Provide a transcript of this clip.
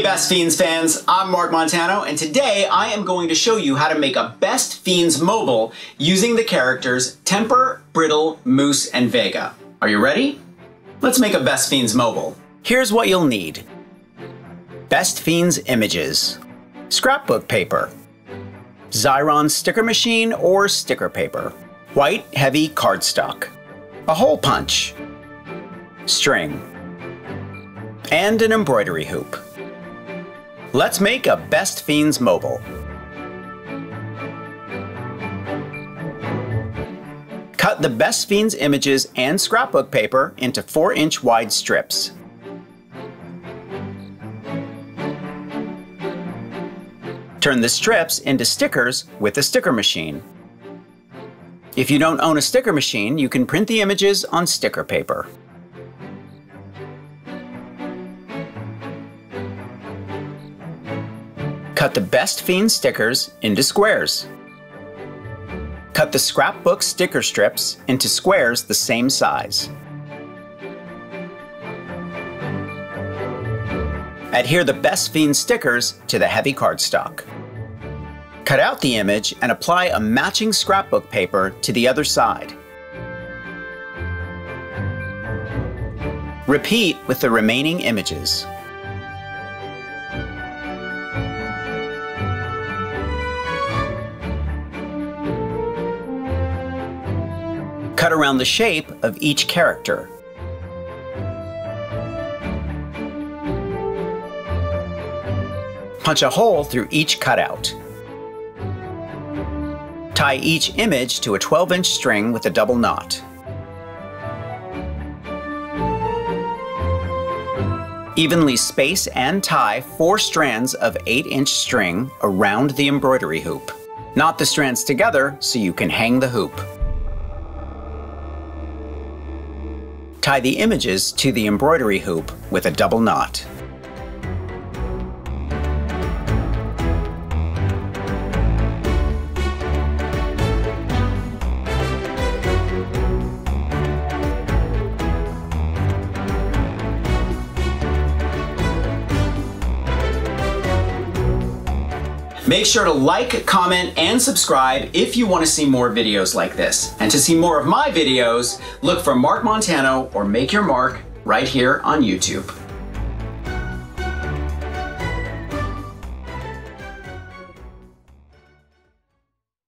Hey Best Fiends fans, I'm Mark Montano, and today I am going to show you how to make a Best Fiends mobile using the characters Temper, Brittle, Moose, and Vega. Are you ready? Let's make a Best Fiends mobile. Here's what you'll need. Best Fiends images, scrapbook paper, Xyron Sticker Machine or sticker paper, white heavy cardstock, a hole punch, string, and an embroidery hoop. Let's make a Best Fiends mobile. Cut the Best Fiends images and scrapbook paper into 4-inch wide strips. Turn the strips into stickers with a sticker machine. If you don't own a sticker machine, you can print the images on sticker paper. Cut the Best Fiends stickers into squares. Cut the scrapbook sticker strips into squares the same size. Adhere the Best Fiends stickers to the heavy cardstock. Cut out the image and apply a matching scrapbook paper to the other side. Repeat with the remaining images. Cut around the shape of each character. Punch a hole through each cutout. Tie each image to a 12-inch string with a double knot. Evenly space and tie 4 strands of 8-inch string around the embroidery hoop. Knot the strands together so you can hang the hoop. Tie the images to the embroidery hoop with a double knot. Make sure to like, comment, and subscribe if you want to see more videos like this. And to see more of my videos, look for Mark Montano or Make Your Mark right here on YouTube.